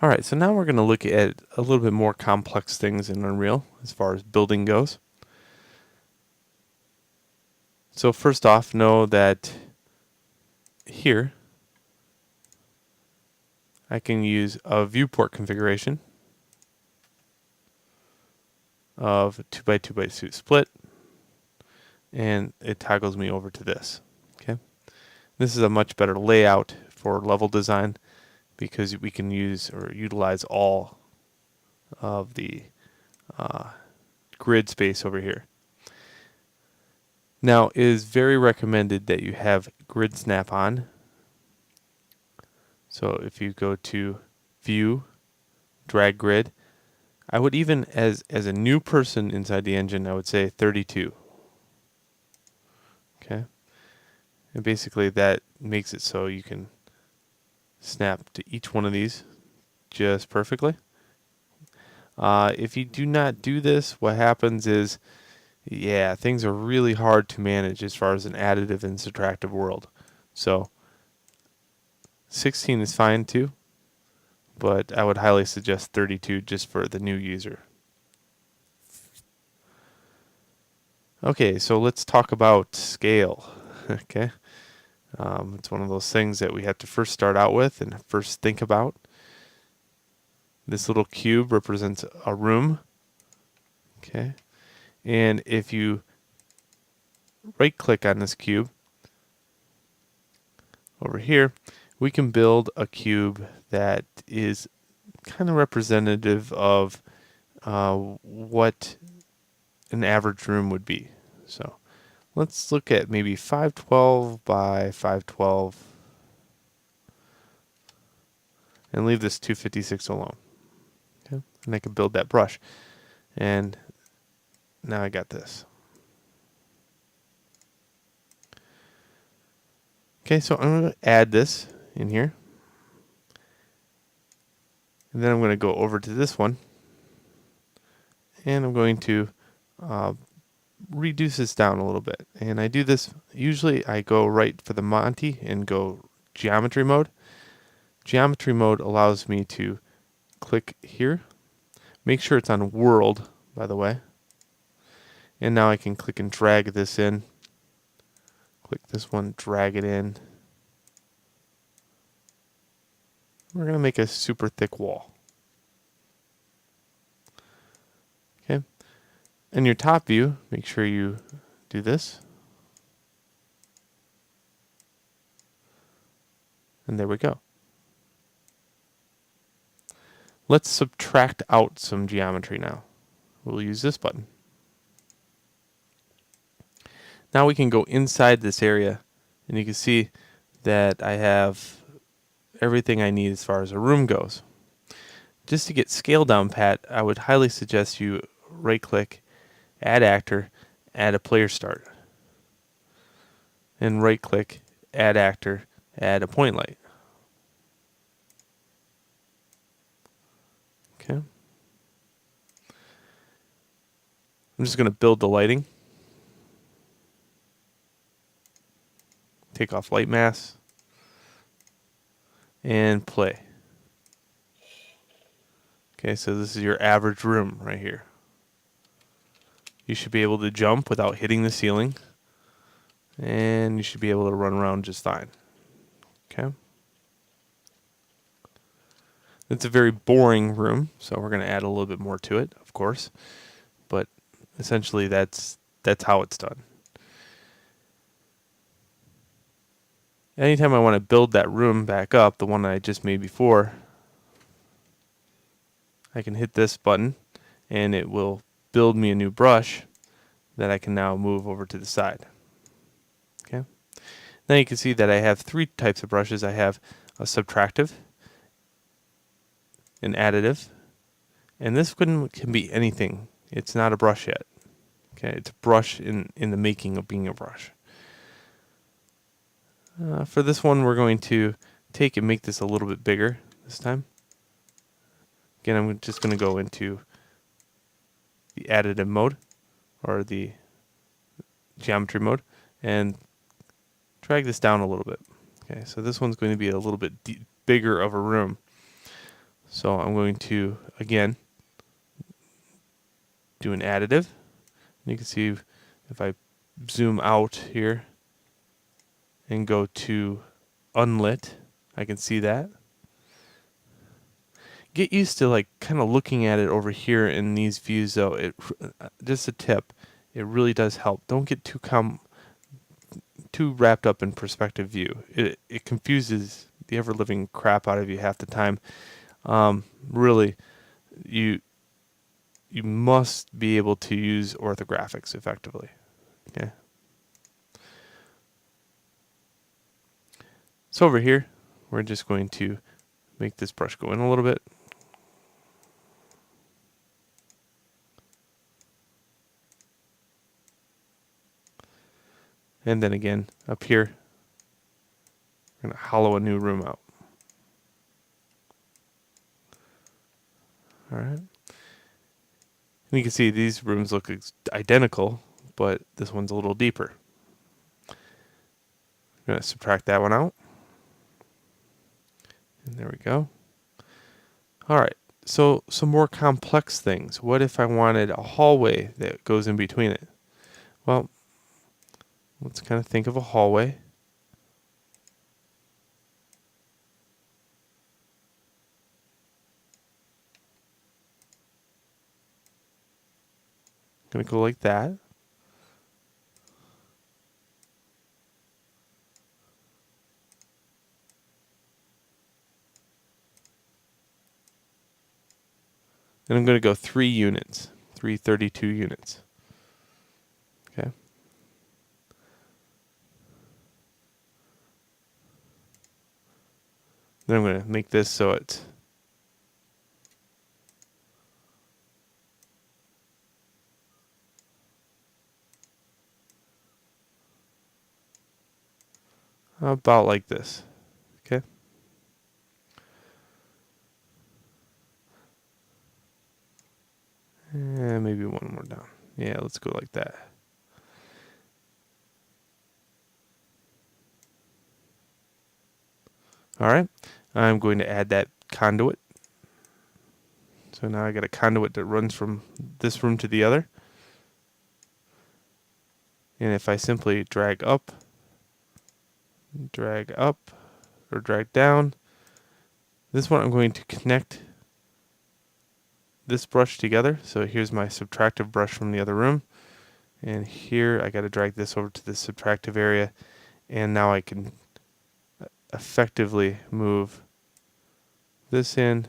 Alright, so now we're going to look at a little bit more complex things in Unreal as far as building goes. So first off, know that here I can use a viewport configuration of 2x2x2 split, and it toggles me over to this. Okay, this is a much better layout for level design because we can use or utilize all of the grid space over here. Now, it is very recommended that you have grid snap on. So if you go to view, drag grid, I would even, as a new person inside the engine, I would say 32. Okay, and basically that makes it so you can snap to each one of these just perfectly. If you do not do this, what happens is, yeah, things are really hard to manage as far as an additive and subtractive world. So 16 is fine too, but I would highly suggest 32 just for the new user. Okay, so let's talk about scale. Okay, it's one of those things that we have to first start out with and first think about. This little cube represents a room. Okay, and if you right click on this cube over here, we can build a cube that is kind of representative of what an average room would be. So let's look at maybe 512 by 512 and leave this 256 alone. Okay, and I can build that brush. And now I got this. Okay, so I'm going to add this in here. And then I'm going to go over to this one. And I'm going to reduce this down a little bit. And I do this, usually I go right for the Monty and go geometry mode. Geometry mode allows me to click here. Make sure it's on world, by the way. And now I can click and drag this in. Click this one, drag it in. We're going to make a super thick wall. Okay. In your top view, make sure you do this. And there we go. Let's subtract out some geometry now. We'll use this button. Now we can go inside this area, and you can see that I have everything I need as far as a room goes. Just to get scale down pat, I would highly suggest you right click, add actor, add a player start. And right click, add actor, add a point light. Okay. I'm just going to build the lighting. Take off light mask. And play. Okay, so this is your average room right here. You should be able to jump without hitting the ceiling. And you should be able to run around just fine. Okay. It's a very boring room, so we're going to add a little bit more to it, of course. But essentially that's how it's done. Anytime I want to build that room back up, the one I just made before, I can hit this button and it will build me a new brush that I can now move over to the side. Okay. Now you can see that I have three types of brushes. I have a subtractive, an additive, and this can be anything. It's not a brush yet. Okay, it's a brush in the making of being a brush. For this one, we're going to take and make this a little bit bigger this time. Again, I'm just going to go into the additive mode, or the geometry mode, and drag this down a little bit. Okay, so this one's going to be a little bit bigger of a room. So I'm going to, again, do an additive. You can see if I zoom out here and go to unlit, I can see that. Get used to like kind of looking at it over here in these views though. It just a tip, it really does help. Don't get too wrapped up in perspective view. It confuses the ever living crap out of you half the time. Really, you must be able to use orthographics effectively. Okay. So over here, we're just going to make this brush go in a little bit. And then again, up here, we're going to hollow a new room out. All right. And you can see these rooms look identical, but this one's a little deeper. I'm going to subtract that one out. And there we go. All right. So some more complex things. What if I wanted a hallway that goes in between it? Well, let's kind of think of a hallway. Going to go like that. And I'm going to go 3 units, 332 units. Okay. Then I'm going to make this so it's about like this. Okay. And maybe one more down. Yeah, let's go like that. All right. I'm going to add that conduit. So now I got a conduit that runs from this room to the other. And if I simply drag up, or drag down, this one I'm going to connect this brush together. So here's my subtractive brush from the other room. And here I got to drag this over to the subtractive area. And now I can effectively move this in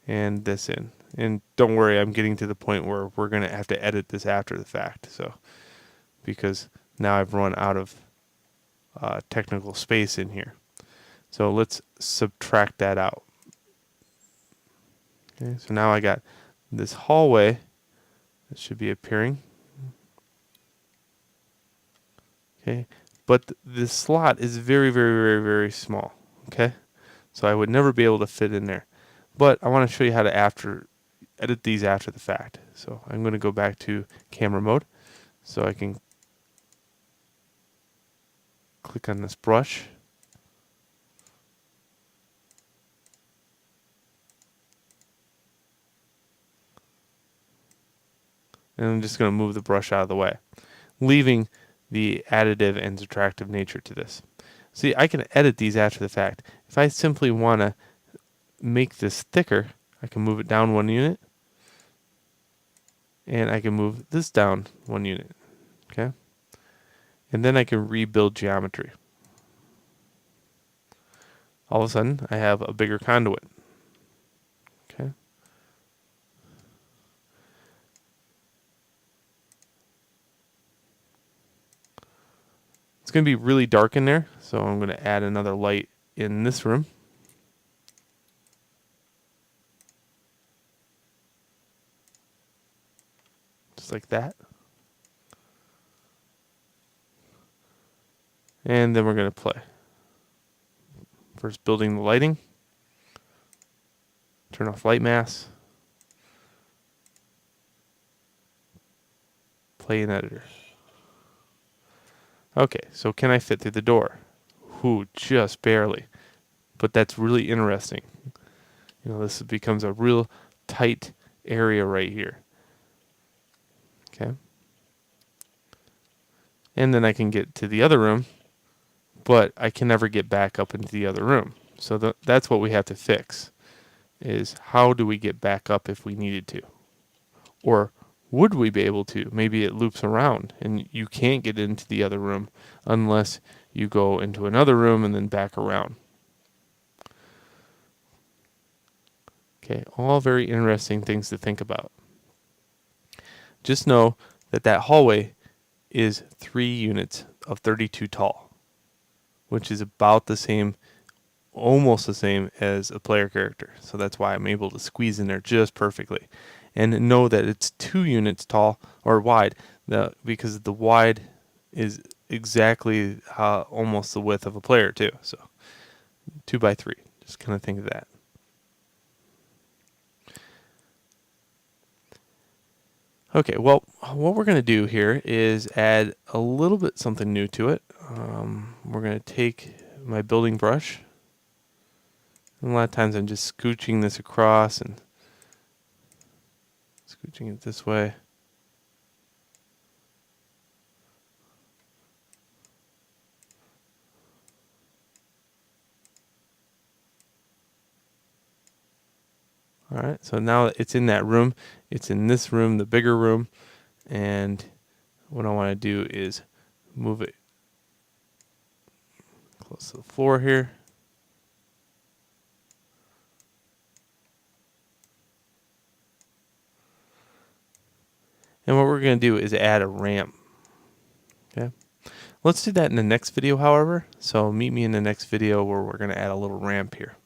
and this in. And don't worry, I'm getting to the point where we're going to have to edit this after the fact. So, because now I've run out of technical space in here. So let's subtract that out. Okay, so now I got this hallway that should be appearing. Okay, but this slot is very, very, very, very small. Okay, so I would never be able to fit in there. But I want to show you how to edit these after the fact. So I'm going to go back to camera mode, so I can click on this brush. And I'm just going to move the brush out of the way, leaving the additive and subtractive nature to this. See, I can edit these after the fact. If I simply want to make this thicker, I can move it down 1 unit. And I can move this down 1 unit. Okay? And then I can rebuild geometry. All of a sudden, I have a bigger conduit. Okay? It's going to be really dark in there, so I'm going to add another light in this room. Just like that. And then we're going to play. First, building the lighting. Turn off light mask. Play in editor. Okay, so can I fit through the door? Ooh, just barely. But that's really interesting. This becomes a real tight area right here. Okay. And then I can get to the other room, but I can never get back up into the other room. So that's what we have to fix, is how do we get back up if we needed to? Or would we be able to? Maybe it loops around and you can't get into the other room unless you go into another room and then back around. Okay, all very interesting things to think about. Just know that that hallway is 3 units of 32 tall, which is about the same, almost the same as a player character. So that's why I'm able to squeeze in there just perfectly. And know that it's 2 units tall or wide, because the wide is exactly almost the width of a player too. So 2 by 3. Just kind of think of that. Okay, well, what we're going to do here is add a little bit something new to it. We're going to take my building brush. And a lot of times I'm just scooching this across and scooching it this way. Alright, so now it's in that room. It's in this room, the bigger room. And what I want to do is move it close to the floor here. And what we're going to do is add a ramp. Okay. Let's do that in the next video, however. So meet me in the next video where we're going to add a little ramp here.